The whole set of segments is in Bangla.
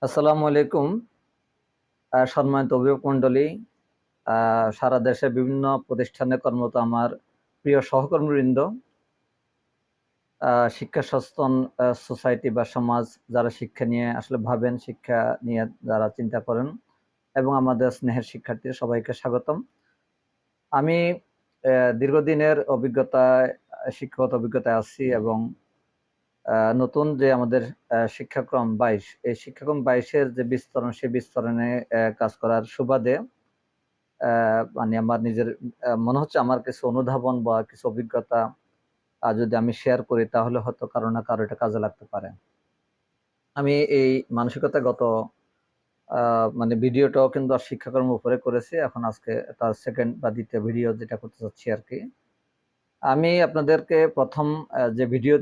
আসসালামু আলাইকুম। সম্মানিত অভিভাবক মণ্ডলী, সারা দেশে বিভিন্ন প্রতিষ্ঠানে কর্মরত আমার প্রিয় সহকর্মীবৃন্দ, শিক্ষা সচেতন সোসাইটি বা সমাজ যারা শিক্ষা নিয়ে আসলে ভাবেন, শিক্ষা নিয়ে যারা চিন্তা করেন এবং আমাদের স্নেহের শিক্ষার্থী সবাইকে স্বাগতম। আমি দীর্ঘদিনের অভিজ্ঞতায় শিক্ষাগত অভিজ্ঞতায় আছি এবং নতুন যে আমাদের শিক্ষাক্রম ২২, এই শিক্ষাক্রম ২২-এর যে বিস্তরণ, সেই বিস্তরণে কাজ করার সুবাদে মানে আমার নিজের মনে হচ্ছে আমার কিছু অনুধাবন বা কিছু অভিজ্ঞতা যদি আমি শেয়ার করি তাহলে হয়তো কারো না কারো এটা কাজে লাগতে পারে। আমি এই মানসিকতা গত মানে ভিডিওটাও কিন্তু শিক্ষাক্রমের উপরে করেছি। এখন আজকে তার সেকেন্ড বা দ্বিতীয় ভিডিও যেটা করতে চাচ্ছি আরকি। আমি আপনাদেরকে ১ম যে ভিডিও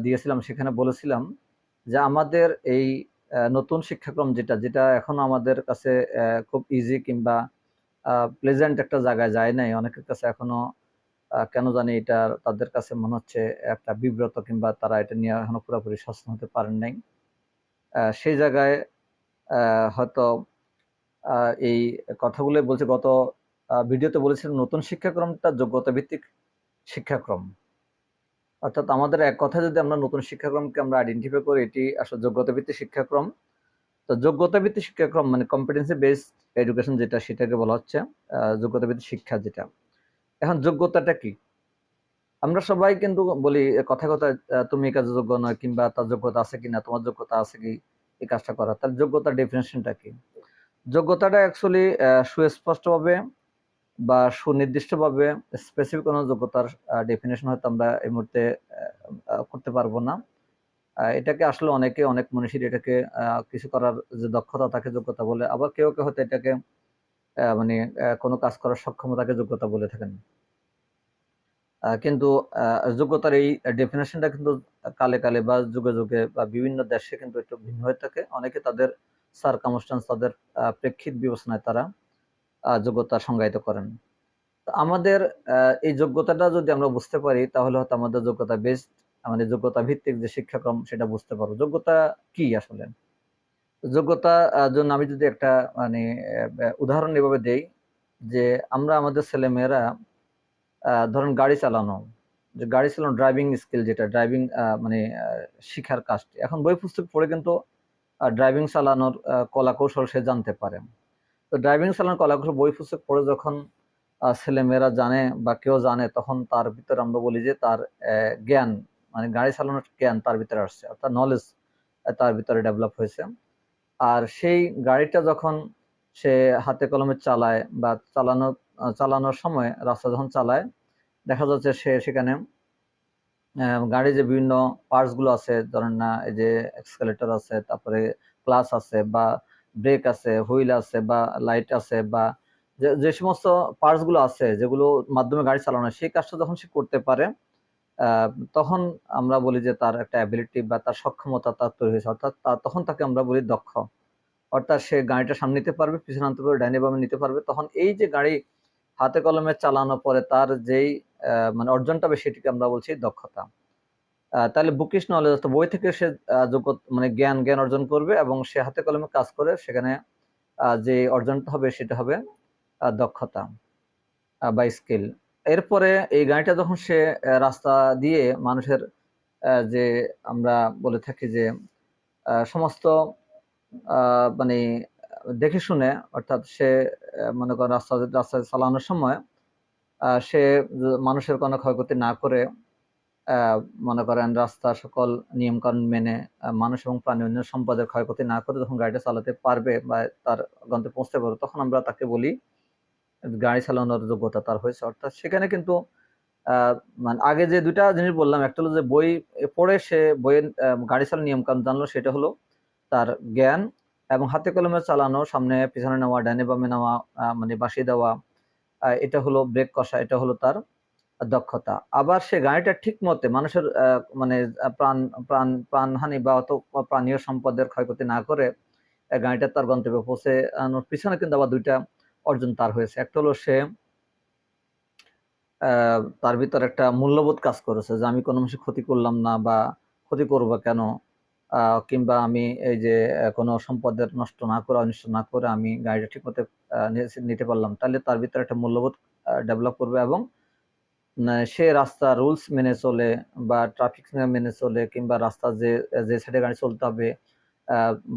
দিয়েছিলাম সেখানে বলেছিলাম যে আমাদের এই নতুন শিক্ষাক্রম যেটা এখনো আমাদের কাছে খুব ইজি কিংবা প্লেজেন্ট একটা জায়গায় যায় নাই। অনেকের কাছে এখনো কেন জানি এটা তাদের কাছে মনে হচ্ছে একটা বিব্রত কিংবা তারা এটা নিয়ে এখনো পুরোপুরি সচেতন হতে পারেন নাই। সেই জায়গায় হয়তো এই কথাগুলোই বলছি। গত ভিডিওতে বলেছিলাম নতুন শিক্ষাক্রমটা যোগ্যতা ভিত্তিক শিক্ষাক্রম। অর্থাৎ আমাদের এক কথায় যদি আমরা নতুন শিক্ষাক্রমকে আমরা আইডেন্টিফাই করি, এটি আসলে যোগ্যতা ভিত্তিক শিক্ষাক্রম। তো যোগ্যতা ভিত্তিক শিক্ষাক্রম মানে কম্পিটেন্সি বেসড এডুকেশন যেটা, সেটাকে বলা হচ্ছে যোগ্যতা ভিত্তিক শিক্ষা যেটা। এখন যোগ্যতাটা কি? আমরা সবাই কিন্তু বলি কথায়, কথায় তুমি এই কাজে যোগ্য নয় কিংবা তার যোগ্যতা আছে কিনা, তোমার যোগ্যতা আছে কি এই কাজটা করার। তার যোগ্যতার ডেফিনিশনটা কি? যোগ্যতাটা অ্যাকচুয়ালি সুস্পষ্টভাবে বা সুনির্দিষ্টভাবে স্পেসিফিক কোনো যোগ্যতার ডেফিনিশন হয়তো আমরা এই মুহূর্তে করতে পারবো না। এটাকে আসলে অনেকে অনেক মনীষীর এটাকে কিছু করার যে দক্ষতা তাকে যোগ্যতা বলে। আবার কেউ হয়তো এটাকে মানে কোনো কাজ করার সক্ষমতাকে যোগ্যতা বলে থাকেন। কিন্তু যোগ্যতার এই ডেফিনিশনটা কিন্তু কালে বা যুগে বা বিভিন্ন দেশে কিন্তু একটু ভিন্ন হয়ে থাকে। অনেকে তাদের সারকামস্ট্যান্স, তাদের প্রেক্ষিত বিবেচনায় তারা যোগ্যতা সংজ্ঞায়িত করেন। তো আমাদের এই যোগ্যতাটা যদি আমরা বুঝতে পারি তাহলে হয়তো আমাদের যোগ্যতা বেসড, আমাদের যোগ্যতা ভিত্তিক যে শিক্ষাক্রম সেটা বুঝতে পারবো। যোগ্যতা কি আসলে? যোগ্যতা জন্য আমি যদি একটা মানে উদাহরণ এভাবে দেই যে আমরা আমাদের ছেলেমেয়েরা ধরেন গাড়ি চালানো, যে গাড়ি চালানো ড্রাইভিং স্কিল যেটা ড্রাইভিং মানে শিখার কাজটি। এখন বই পুস্তক পড়ে কিন্তু ড্রাইভিং চালানোর কলাকৌশল সে জানতে পারে। তো ড্রাইভিং চালানোর কলাকৌশল বই পুস্তক পড়ে যখন ছেলেমেয়েরা জানে বা কেউ জানে, তখন তার ভিতরে আমরা বলি যে তার জ্ঞান মানে গাড়ি চালানোর জ্ঞান তার ভিতরে আসছে, অর্থাৎ নলেজ তার ভিতরে ডেভেলপ হয়েছে। আর সেই গাড়িটা যখন সে হাতে কলমে চালায় বা চালানোর সময় রাস্তা যখন চালায়, দেখা যাচ্ছে সে সেখানে গাড়ির যে বিভিন্ন পার্টস গুলো আছে, ধরেন না এই যে এক্সকালেটর আছে, তারপরে ক্লাচ আছে বা ব্রেক আছে, হুইল আছে বা লাইট আছে বা যে সমস্ত পার্টস গুলো আছে যেগুলো মাধ্যমে গাড়ি চালানো হয়, সেই কাজটা যখন সে করতে পারে, তখন আমরা বলি যে তার একটা অ্যাবিলিটি বা তার সক্ষমতা তার তৈরি হয়েছে। অর্থাৎ তখন তাকে আমরা বলি দক্ষ। অর্থাৎ সে গাড়িটা সামনে নিতে পারবে, পিছনে আনতে পারবে, ডাইনে বামে নিতে পারবে। তখন এই যে গাড়ি হাতে কলমে চালানোর পরে তার যেই মানে অর্জনটা হবে সেটিকে আমরা বলছি দক্ষতা। তাহলে বুকিশ নলেজ, অর্থাৎ বই থেকে সে মানে জ্ঞান অর্জন করবে এবং সে হাতে কলমে কাজ করে সেখানে যে অর্জনটা হবে সেটা হবে দক্ষতা বা স্কিল। এরপরে এই গাড়িটা যখন সে রাস্তা দিয়ে মানুষের যে আমরা বলে থাকি যে সমস্ত মানে দেখে শুনে, অর্থাৎ সে মনে করেন রাস্তায় চালানোর সময় সে মানুষের কোনো ক্ষয়ক্ষতি না করে, মনে করেন রাস্তার সকল নিয়মকানুন মেনে মানুষ এবং প্রাণী অন্য সম্পদের ক্ষয়ক্ষতি না করে যখন গাড়িটা চালাতে পারবে বা তার গন্তব্যে পৌঁছতে পারবে, তখন আমরা তাকে বলি গাড়ি চালানোর যোগ্যতা তার হয়েছে। অর্থাৎ সেখানে কিন্তু মানে আগে যে ২ টা জিনিস বললাম, একটা হলো যে বই পড়ে সে বইয়ের গাড়ি চালানোর নিয়মকানুন জানলো, সেটা হলো তার জ্ঞান। এবং হাতে কলমে চালানো, সামনে পিছনে নেওয়া, ডাইনে বামে নেওয়া, মানে বাঁশিয়ে দেওয়া, এটা হলো ব্রেক কষা, এটা হলো তার দক্ষতা। আবার সে গাড়িটা ঠিক মতে মানুষের মানে প্রাণ প্রাণ প্রাণহানি বা প্রাণীয় সম্পদের ক্ষয়ক্ষতি না করে গাড়িটা তার গন্তব্যে পৌঁছানোর পিছনে কিন্তু আবার ২ টা অর্জন তার হয়েছে। একটা হলো সে তার ভিতর একটা মূল্যবোধ কাজ করেছে যে আমি কোনো মানুষের ক্ষতি করলাম না বা ক্ষতি করব কেন? কিংবা আমি এই যে কোনো সম্পদের নষ্ট না করে অনিষ্ট না করে আমি গাড়িটা ঠিক মতো নিতে পারলাম, তাহলে তার ভিতরে একটা মূল্যবোধ ডেভেলপ করবে এবং সে রাস্তা রুলস মেনে চলে বা ট্রাফিক মেনে চলে কিংবা রাস্তা যে যে সাইডে গাড়ি চলতে হবে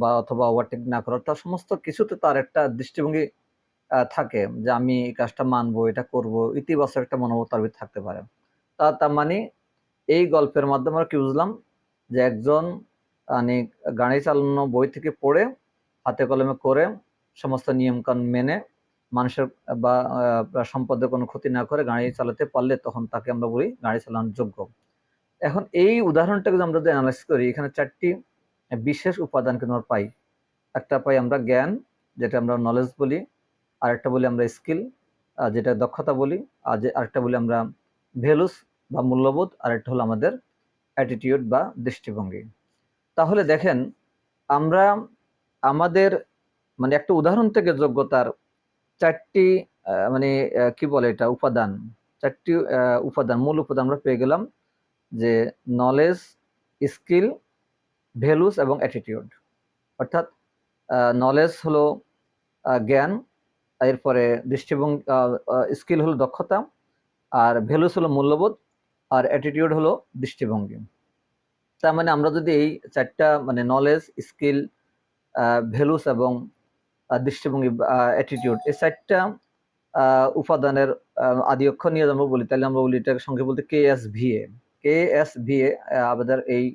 বা অথবা ওভারটেক না করার, তার সমস্ত কিছুতে তার একটা দৃষ্টিভঙ্গি থাকে যে আমি এই কাজটা মানবো, এটা করব, ইতিবাচক একটা মনোভাব তার ভিতরে থাকতে পারে। তার মানে এই গল্পের মাধ্যমে আমরা কি বুঝলাম যে একজন মানে গাড়ি চালানো বই থেকে পড়ে হাতে কলমে করে সমস্ত নিয়ম কানুন মেনে মানুষের বা সম্পদের কোনো ক্ষতি না করে গাড়ি চালাতে পারলে তখন তাকে আমরা বলি গাড়ি চালানোর যোগ্য। এখন এই উদাহরণটাকে যদি আমরা যদি অ্যানালাইসিস করি, এখানে ৪টি বিশেষ উপাদান কিন্তু আমরা পাই। একটা পাই আমরা জ্ঞান, যেটা আমরা নলেজ বলি, আরেকটা বলি আমরা স্কিল, যেটা দক্ষতা বলি, আর আরেকটা বলি আমরা ভ্যালুস বা মূল্যবোধ, আরেকটা হলো আমাদের অ্যাটিটিউড বা দৃষ্টিভঙ্গি। তাহলে দেখেন আমরা আমাদের মানে একটা উদাহরণ থেকে যোগ্যতার ৪টি মানে কি বলে এটা উপাদান, ৪টি উপাদান, মূল উপাদান আমরা পেয়ে গেলাম যে নলেজ, স্কিল, ভ্যালুস এবং অ্যাটিটিউড। অর্থাৎ নলেজ হলো জ্ঞান, এরপরে দৃষ্টিভঙ্গি, স্কিল হলো দক্ষতা, আর ভ্যালুস হলো মূল্যবোধ, আর অ্যাটিটিউড হলো দৃষ্টিভঙ্গি। তার মানে আমরা যদি এই ৪টা মানে নলেজ, স্কিল, ভ্যালুস এবং দৃষ্টিভঙ্গি, অ্যাটিটিউড, এই ৪টা উপাদানের আদি অক্ষর নিয়ে আমরা বলি, তাহলে আমরা বলি এটাকে সংক্ষেপে বলতে কেএসভিএ। কেএসভিএ আমাদের এই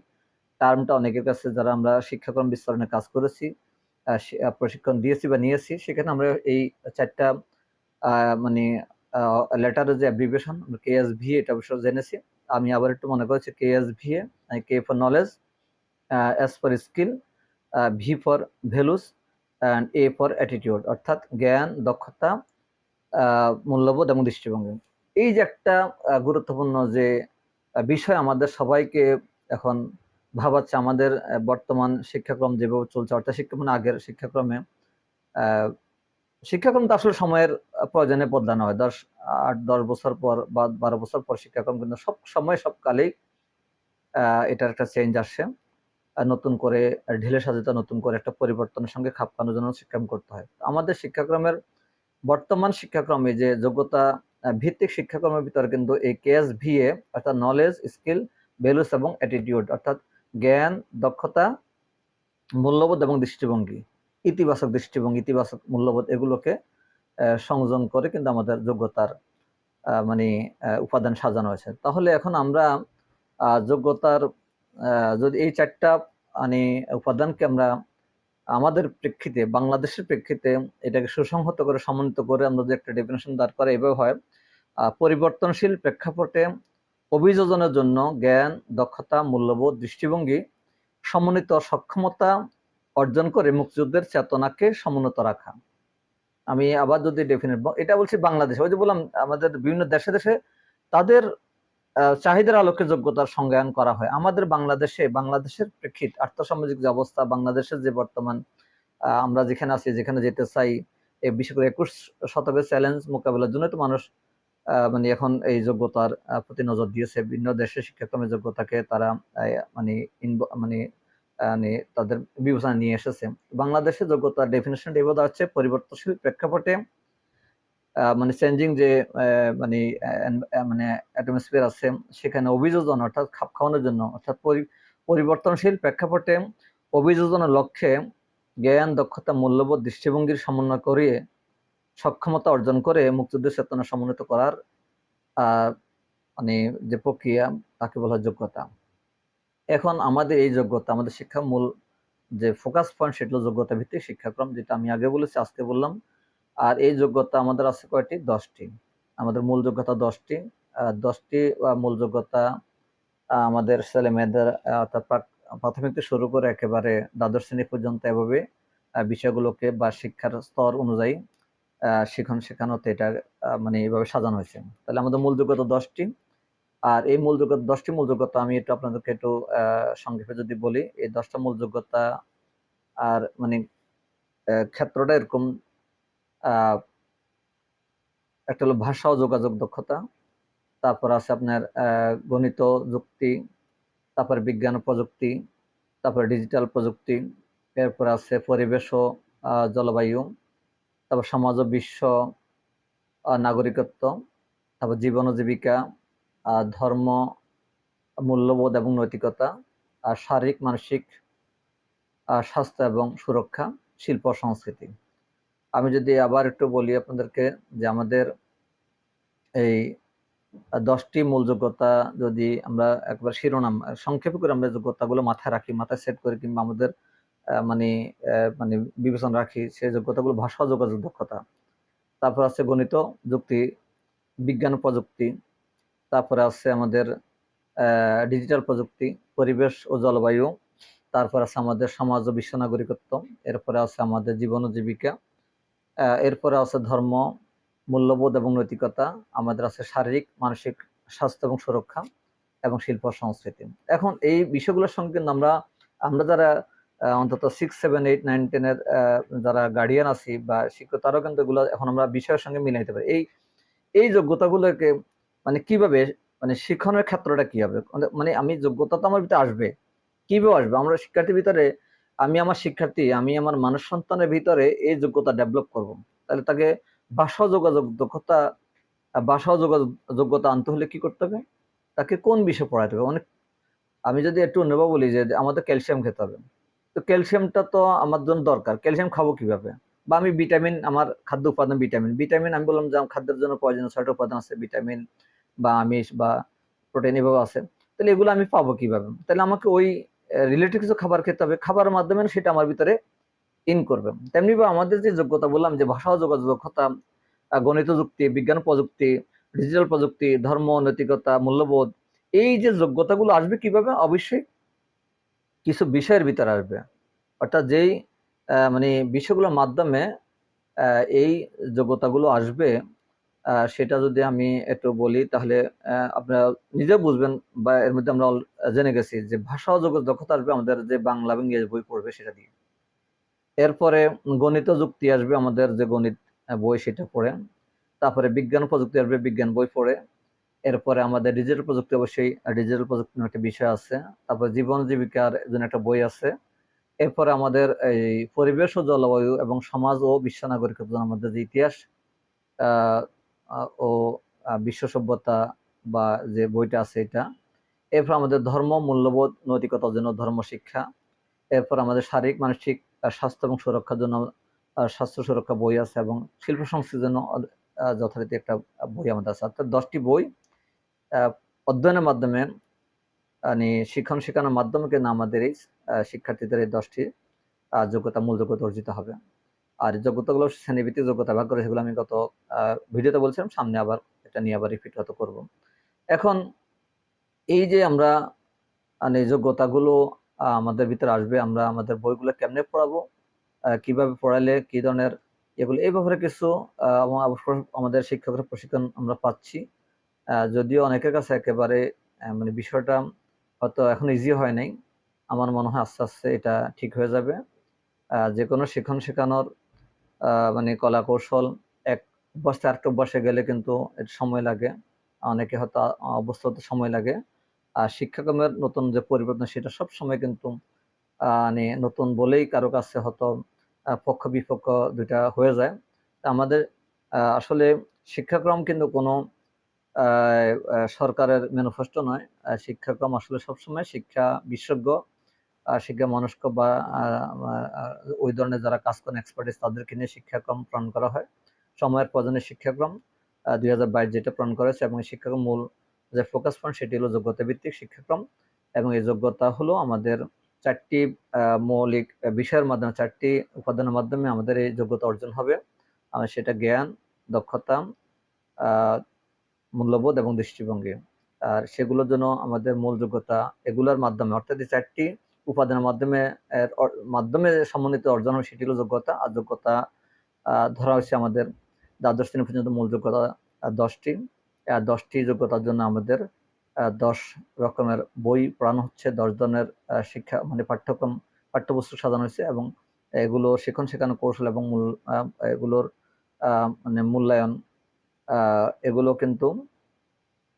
টার্মটা অনেকের কাছে, যারা আমরা শিক্ষাক্রম বিস্তরণে কাজ করেছি, প্রশিক্ষণ দিয়েছি বা নিয়েছি, সেখানে আমরা এই ৪টা মানে লেটারের যে অ্যাব্রিভিয়েশন কেএসভিএ, এটা অবশ্য জেনেছি। আমি আবার একটু মনে করেছি KSVA, K for knowledge, S for skill, V for values and A for attitude, অর্থাৎ জ্ঞান, দক্ষতা, মূল্যবোধ এবং দৃষ্টিভঙ্গি। এই যে একটা গুরুত্বপূর্ণ যে বিষয় আমাদের সবাইকে এখন ভাবাচ্ছে, আমাদের বর্তমান শিক্ষাক্রম যেভাবে চলছে, অর্থাৎ শিক্ষাক্রম আগের শিক্ষাক্রমে শিক্ষাক্রম তো আসলে সময়ের প্রয়োজনে বদলানো হয়। 8-10 বছর পর বা 12 বছর পর শিক্ষাক্রম কিন্তু সব সময় সব কালেই এটার একটা চেঞ্জ আসে। নতুন করে ঢেলে সাজাতে, নতুন করে একটা পরিবর্তনের সঙ্গে খাপ খাওয়ানোর জন্য শিক্ষাক্রম করতে হয়। আমাদের শিক্ষাক্রমের বর্তমান শিক্ষাক্রমে যে যোগ্যতা ভিত্তিক শিক্ষাক্রমের ভিতরে কিন্তু এই কেএসভিএ অর্থাৎ নলেজ, স্কিল, ভ্যালুস এবং অ্যাটিটিউড অর্থাৎ জ্ঞান, দক্ষতা, মূল্যবোধ এবং দৃষ্টিভঙ্গি, ইতিবাচক দৃষ্টিভঙ্গি, ইতিবাচক মূল্যবোধ, এগুলোকে সংযোজন করে কিন্তু আমাদের যোগ্যতার মানে উপাদান সাজানো হয়েছে। তাহলে এখন আমরা যোগ্যতার যদি এই ৪টা মানে উপাদানকে আমরা আমাদের প্রেক্ষিতে, বাংলাদেশের প্রেক্ষিতে এটাকে সুসংহত করে সমন্বিত করে আমরা যে একটা ডেফিনেশন দাঁড় করে, এভাবে হয় পরিবর্তনশীল প্রেক্ষাপটে অভিযোজনের জন্য জ্ঞান, দক্ষতা, মূল্যবোধ, দৃষ্টিভঙ্গি সমন্বিত সক্ষমতা অর্জন করে মুক্তিযুদ্ধের চেতনাকে সমুন্নত রাখা। আমি আবার যদি ডেফিনেট, এটা বলছি বাংলাদেশে, ওই যে বললাম আমাদের বিভিন্ন দেশে দেশে তাদের চাহিদার আলোকে যোগ্যতার সংজ্ঞায়ন করা হয়। আমাদের বাংলাদেশে, বাংলাদেশের প্রেক্ষিত আর্থসামাজিক যে অবস্থা, বাংলাদেশের যে বর্তমান আমরা যেখানে আছি, যেখানে যেতে চাই, বিশেষ করে 21 শতকের চ্যালেঞ্জ মোকাবেলার জন্য তো মানুষ মানে এখন এই যোগ্যতার প্রতি নজর দিয়েছে। বিভিন্ন দেশের শিক্ষাক্রমের যোগ্যতাকে তারা মানে মানে মানে তাদের বিবেচনা নিয়ে এসেছে। বাংলাদেশের যোগ্যতার ডেফিনেশন এভাবে হচ্ছে পরিবর্তনশীল প্রেক্ষাপটে মানে চেঞ্জিং যে মানে মানে অ্যাটমসফিয়ার আছে, সেখানে অভিযোজন অর্থাৎ খাপ খাওয়ানোর জন্য, অর্থাৎ পরিবর্তনশীল প্রেক্ষাপটে অভিযোজনের লক্ষ্যে জ্ঞান, দক্ষতা, মূল্যবোধ, দৃষ্টিভঙ্গির সমন্বয় করিয়ে সক্ষমতা অর্জন করে মুক্তিযুদ্ধের চেতনা সমন্বিত করার মানে যে প্রক্রিয়া, তাকে বলা হয় যোগ্যতা। এখন আমাদের এই যোগ্যতা, আমাদের শিক্ষার মূল যে ফোকাস পয়েন্ট, সেটা হলো যোগ্যতা ভিত্তিক শিক্ষাক্রম, যেটা আমি আগে বলেছি, আজকে বললাম। আর এই যোগ্যতা আমাদের আছে কয়টি? 10টি। আমাদের মূল যোগ্যতা 10টি। 10টি মূল যোগ্যতা আমাদের ছেলে মেয়েদের অর্থাৎ প্রাথমিক থেকে শুরু করে একেবারে দ্বাদশ শ্রেণী পর্যন্ত এভাবে বিষয়গুলোকে বা শিক্ষার স্তর অনুযায়ী শেখানোতে এটা মানে এইভাবে সাজানো হয়েছে। তাহলে আমাদের মূল যোগ্যতা 10টি। আর এই মূল যোগ্যতা 10টি মূল যোগ্যতা আমি একটু আপনাদেরকে একটু সংক্ষেপে যদি বলি, এই 10টা মূল যোগ্যতা আর মানে ক্ষেত্রটা এরকম, একটা হলো ভাষা ও যোগাযোগ দক্ষতা, তারপর আছে আপনার গণিত, যুক্তি, তারপর বিজ্ঞান ও প্রযুক্তি, তারপরে ডিজিটাল প্রযুক্তি, এরপর আছে পরিবেশ ও জলবায়ু, তারপর সমাজ ও বিশ্ব, নাগরিকত্ব, তারপর জীবন ও জীবিকা, ধর্ম, মূল্যবোধ এবং নৈতিকতা, আর শারীরিক মানসিক স্বাস্থ্য এবং সুরক্ষা, শিল্প সংস্কৃতি। আমি যদি আবার একটু বলি আপনাদেরকে যে আমাদের এই 10টি মূল যোগ্যতা যদি আমরা একবার শিরোনাম সংক্ষেপে করে আমরা যোগ্যতাগুলো মাথায় রাখি, মাথায় সেট করি, কিংবা আমাদের মানে মানে বিবেচনা রাখি, সেই যোগ্যতাগুলো ভাষা ও যোগাযোগ দক্ষতা, তারপর আছে গণিত, যুক্তি, বিজ্ঞান ও প্রযুক্তি, তারপরে আছে আমাদের ডিজিটাল প্রযুক্তি, পরিবেশ ও জলবায়ু, তারপর আছে আমাদের সমাজ ও বিশ্ব নাগরিকত্ব, এরপরে আছে আমাদের জীবন ও জীবিকা, এরপরে আছে ধর্ম, মূল্যবোধ এবং নৈতিকতা, আমাদের আছে শারীরিক মানসিক স্বাস্থ্য এবং সুরক্ষা, এবং শিল্প সংস্কৃতি। এখন এই বিষয়গুলোর সঙ্গে কিন্তু আমরা আমরা যারা অন্তত 6, 7, 8, 9, 10 এর যারা গার্ডিয়ান আছি বা শিক্ষক, তারাও কিন্তু এগুলো এখন আমরা বিষয়ের সঙ্গে মিলাইতে পারি। এই এই যোগ্যতাগুলোকে মানে কিভাবে, মানে শিক্ষণের ক্ষেত্রটা কি হবে, মানে আমি যোগ্যতা তো আমার ভিতরে আসবে, কিভাবে আসবে, আমরা শিক্ষার্থীর ভিতরে, আমি আমার শিক্ষার্থী, আমি আমার মানব সন্তানের ভিতরে এই যোগ্যতা ডেভেলপ করব। তাহলে তাকে ভাষা যোগাযোগ দক্ষতা, ভাষা যোগাযোগ যোগ্যতা আনতে হলে কি করতে হবে, তাকে কোন বিষয় পড়াতে হবে। অনেক, আমি যদি একটু অন্যভাবে বলি যে আমাদের ক্যালসিয়াম খেতে হবে, তো ক্যালসিয়ামটা তো আমার জন্য দরকার, ক্যালসিয়াম খাবো কিভাবে, বা আমি ভিটামিন, আমার খাদ্য উপাদান ভিটামিন, ভিটামিন আমি বললাম যে আমার খাদ্যের জন্য প্রয়োজনীয় 6টা উপাদান আছে, ভিটামিন বা আমিষ বা প্রোটিন এভাবে আছে, তাহলে এগুলো আমি পাবো কিভাবে, তাহলে আমাকে ওই রিলেটেড কিছু খাবার খেতে হবে, খাবারের মাধ্যমে সেটা আমার ভিতরে ইন করবে। তেমনি বা আমাদের যে যোগ্যতা বললাম যে ভাষা ও যোগাযোগ দক্ষতা, গণিত, যুক্তি, বিজ্ঞান, প্রযুক্তি, ডিজিটাল প্রযুক্তি, ধর্ম, নৈতিকতা, মূল্যবোধ, এই যে যোগ্যতাগুলো আসবে কিভাবে, অবশ্যই কিছু বিষয়ের ভিতরে আসবে। অর্থাৎ যেই মানে বিষয়গুলোর মাধ্যমে এই যোগ্যতাগুলো আসবে, সেটা যদি আমি একটু বলি তাহলে আপনারা নিজেও বুঝবেন, বা এর মধ্যে আমরা জেনে গেছি যে ভাষা ও যোগাযোগ দক্ষতা আসবে আমাদের যে বাংলা এবং ইংরেজি বই পড়বে সেটা দিয়ে। এরপরে গণিত যুক্তি আসবে আমাদের যে গণিত বই সেটা পড়ে। তারপরে বিজ্ঞান প্রযুক্তি আসবে বিজ্ঞান বই পড়ে। এরপরে আমাদের ডিজিটাল প্রযুক্তি, অবশ্যই ডিজিটাল প্রযুক্তি নামে একটা বিষয় আছে। তারপরে জীবন জীবিকার জন্য একটা বই আছে। এরপরে আমাদের এই পরিবেশ ও জলবায়ু এবং সমাজ ও বিশ্ব নাগরিকত্ব জন্য আমাদের যে ইতিহাস আহ, ও বিশ্ব সভ্যতা বা যে বইটা আছে এটা। এরপর আমাদের ধর্ম, মূল্যবোধ, নৈতিকতার জন্য ধর্ম শিক্ষা। এরপর আমাদের শারীরিক মানসিক স্বাস্থ্য এবং সুরক্ষার জন্য স্বাস্থ্য সুরক্ষা বই আছে, এবং শিল্প সংস্কৃতির জন্য যথারীতি একটা বই আমাদের আছে। অর্থাৎ 10টি বই আহ, অধ্যয়নের মাধ্যমে, মানে শিক্ষণ শেখানোর মাধ্যমে কিন্তু আমাদের এই শিক্ষার্থীদের এই 10টি যোগ্যতা, মূল যোগ্যতা অর্জিত হবে। আর যোগ্যতাগুলো শ্রেণীভিত্তিক যোগ্যতা ভাগ করে, সেগুলো আমি গত ভিডিওতে বলছিলাম, সামনে আবার এটা নিয়ে আবার রিপিট হয়তো করব। এখন এই যে আমরা মানে যোগ্যতাগুলো আমাদের ভিতরে আসবে, আমরা আমাদের বইগুলো কেমনে পড়াবো, কিভাবে পড়ালে কি ধরনের এগুলো, এই ব্যাপারে কিছু আমাদের শিক্ষকের প্রশিক্ষণ আমরা পাচ্ছি। যদিও অনেকের কাছে একেবারে মানে বিষয়টা হয়তো এখন ইজি হয় নাই, আমার মনে হয় আস্তে আস্তে এটা ঠিক হয়ে যাবে। যে কোনো শিক্ষণ শেখানোর মানে কলা কৌশল এক অভ্যাস থেকে আরেকটা অভ্যাসে গেলে কিন্তু এর সময় লাগে, অনেকে হয়তো অভ্যস্ত হতে সময় লাগে। আর শিক্ষাক্রমের নতুন যে পরিবর্তন সেটা সব সময় কিন্তু মানে নতুন বলেই কারো কাছে হয়তো পক্ষ বিপক্ষ দুইটা হয়ে যায়। তা আমাদের আসলে শিক্ষাক্রম কিন্তু কোনো সরকারের ম্যানিফেস্টো নয়। শিক্ষাক্রম আসলে সবসময় শিক্ষা বিশেষজ্ঞ, শিক্ষা মনস্ক বা ওই ধরনের যারা কাজ করেন এক্সপার্টিস, তাদেরকে নিয়ে শিক্ষাক্রম প্রণয়ন করা হয়। সময়ের প্রয়োজনে শিক্ষাক্রম 2022 যেটা প্রণয়ন করেছে, এবং এই শিক্ষাক্রম মূল যে ফোকাস পয়েন্ট সেটি হলো যোগ্যতা ভিত্তিক শিক্ষাক্রম। এবং এই যোগ্যতা হলো আমাদের 4টি মৌলিক বিষয়ের মাধ্যমে, 4টি উপাদানের মাধ্যমে আমাদের এই যোগ্যতা অর্জন হবে। সেটা জ্ঞান, দক্ষতা, আহ মূল্যবোধ এবং দৃষ্টিভঙ্গি। আর সেগুলোর জন্য আমাদের মূল যোগ্যতা এগুলোর মাধ্যমে, অর্থাৎ এই 4টি উপাদানের মাধ্যমে মাধ্যমে সমন্বিত অর্জন হবে, সেটি হলো যোগ্যতা। আর যোগ্যতা ধরা হয়েছে আমাদের দ্বাদশ শ্রেণী পর্যন্ত মূল যোগ্যতা 10টি। আর 10টি যোগ্যতার জন্য আমাদের 10 রকমের বই পড়ানো হচ্ছে, 10 ধরনের শিক্ষা মানে পাঠ্যক্রম, পাঠ্যপুস্তক সাজানো হয়েছে, এবং এগুলো শিক্ষণ শেখানো কৌশল এবং মূল এগুলোর মানে মূল্যায়ন, এগুলো কিন্তু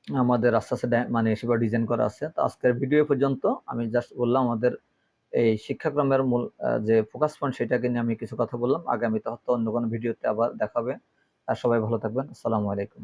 আমাদের আস্তে আস্তে মানে সেভাবে ডিজাইন করা আছে। তো আজকের ভিডিও পর্যন্ত আমি জাস্ট বললাম আমাদের এই শিক্ষাক্রমের মূল যে ফোকাস পয়েন্ট সেটাকে নিয়ে আমি কিছু কথা বললাম। আগামীতে হয়তো অন্য কোনো ভিডিওতে আবার দেখা হবে। আর সবাই ভালো থাকবেন। আসসালামু আলাইকুম।